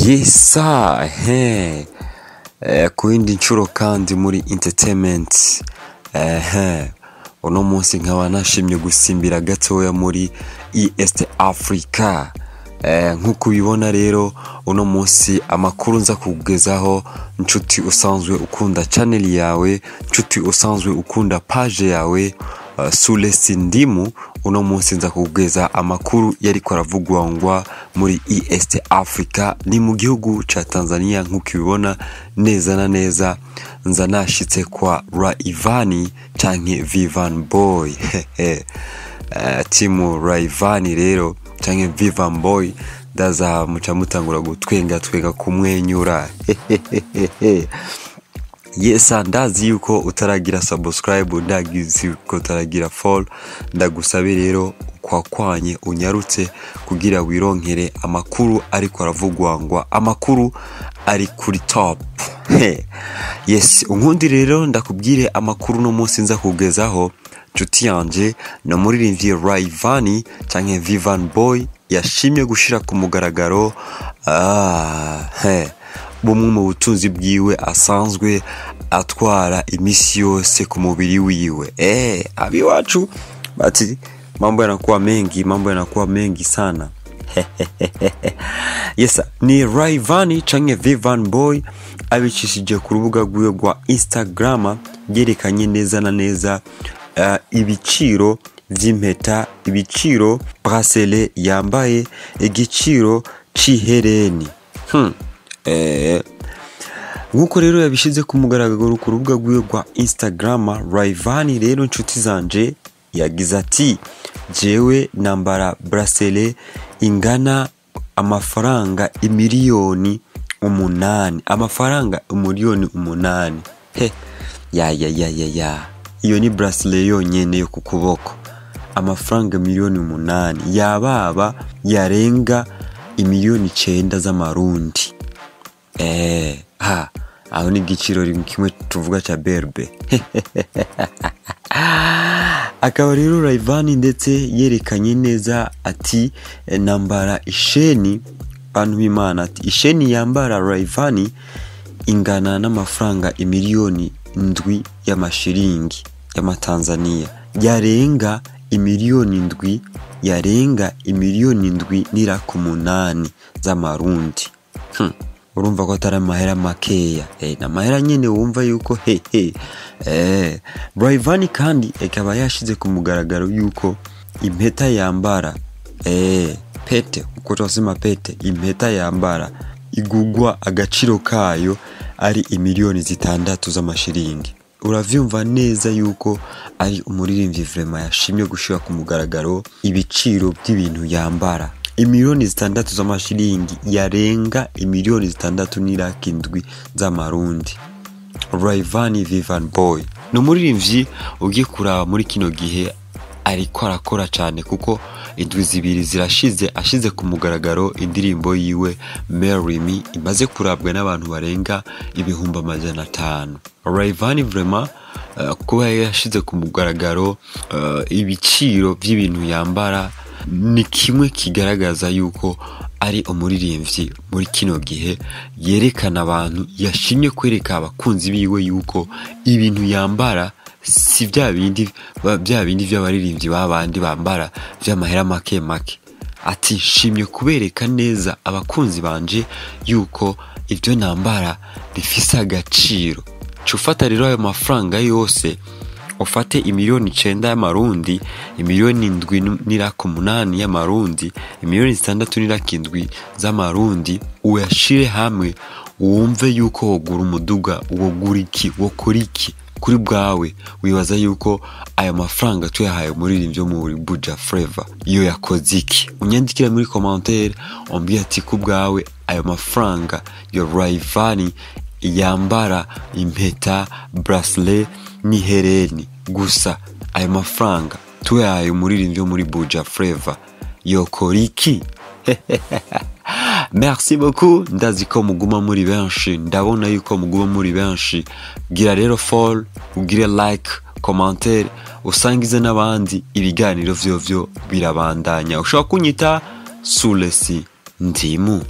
Yesa ku yindi nshuro kandi muri entertainment uno munsi nkaba nashimye gusimbira gatoya muri East Africa. Nkuko ubibona rero uno munsi amakuru nza kugezaho, nshuti usanzwe ukunda channel yawe, nshuti usanzwe ukunda page yawe Sule S Ndimu, uno munsi nza kugeza amakuru yari kwaravugwangwa muri East Africa, ni mu gihugu ca Tanzania. Nkuko ubibona neza na neza nza nashitse kwa Rayvanny canke Vivan Boy. Timu Rayvanny rero canke Vivan Boy daza muca mutangura gutwenga kumwenyura. Yesa, ndazi yuko utaragira subscribe, ndagize yuko utaragira follow, ndagusabe rero kwakwanye unyarutse kugira wironkere amakuru ariko aravugwangwa, amakuru ari kuri top. Yes, unkundi rero ndakubwire amakuru no munsi nza kugezaho, nshuti yanje no mubaririmvyi Rayvanny canke Vivan Boy yashimye gushira ku mugaragaro bumwe mu butunzi bwiwe asanzwe atwara imisi yose ku mubiri wiwe. Abi wacu bati mambo yanakuwa mengi sana. Yesa, ni Rayvanny canke Vivan Boy abicishije ku rubuga rwiwe rwa Instagram, yerekanye neza na neza ibiciro vy'impeta, ibiciro Bracelet yambaye, igiciro c'ihereni. Nkuko rero yabishize ku mugaragaro ku rubuga rwiwe rwa Instagram, Rayvanny rero nshuti zanje yagize ati, jewe nambara Bracelet ingana amafaranga imiriyoni 8, amafaranga imiriyoni 8. Ya iyo ni Bracelet yonyene yo ku kuboko, amafaranga miliyoni 8, yababa yarenga imiriyoni 9 zamarundi. Aho ni igiciro kimwe tuvuga cha berbe. Akaba rero Rayvanny ndetse yerekanye neza ati nambara isheni, bantu b'Imana, ati isheni yambara Rayvanny ingana n'amafaranga imiriyoni 7 y'amashiringi y'amatanzania, yarenga imiriyoni 7, yarenga imiriyoni 7 n'irako 8 z'amarundi. Urumva ko atari amahera makeya, na mahera nyene wumva yuko Rayvanny kandi akaba yashize ku mugaragaro yuko impeta yambara pete, uko twasema pete, impeta yambara igugwa agaciro kayo ari imiriyoni 6 z'amashiringi. Uravyumva neza yuko ari umuririmbyi vraiment yashimye gushira ku mugaragaro ibiciro by'ibintu yambara. Imiriyoni 6 z'amashiringi yarenga imiriyoni 6 n'iraki 7 z'amarundi. Rayvanny Vivan Boy no muririmbyi ugiye kuraba muri kino gihe ariko arakora cyane, kuko indwi zibiri zirashize ashize ku mugaragaro indirimbo yiwe Marry Me imaze kurabwa n'abantu barenga 500,000. Rayvanny vraiment kuba yashize ku mugaragaro ibiciro by'ibintu yambara ni kimwe kigaragaza yuko ari umuririmbyi muri kino gihe yerekana abantu, yashimye kwereka abakunzi biwe yuko ibintu yambara si bya bindi by'abaririmbyi babandi bambara vy'amahera make. Ati shimye kubereka neza abakunzi banje yuko ibyo nambara bifise agaciro. Cufata rero ayo mafaranga yose, ufate imiriyoni 9 y'amarundi, imiriyoni 7 n'irako 8 y'amarundi, imiriyoni 6 n'irako 7 z'amarundi, uyashire hamwe wumve yuko wogura umuduga, wogura iki, wokora iki kuri bwawe. Wibaza yuko aya mafaranga tuyahaye umuririmbyi muri Buja Flavor iyo yakoze iki? Unyandikira muri commentaire umbwira ati ku bwawe aya mafaranga yo Rayvanny yambara impeta, Bracelet n'ihereni gusa, aya mafaranga tuyahaye umuririmbyi muri Buja Flavor yokora iki? Merci beaucoup, ndazi ko muguma muri benshi, ndabona yuko muguma muri benshi. Gira rero follow, ugire like, commentaire, usangize n'abandi. Ibiganiro vyovyo birabandanya. Ushobora kunyita Sule S Ndimu.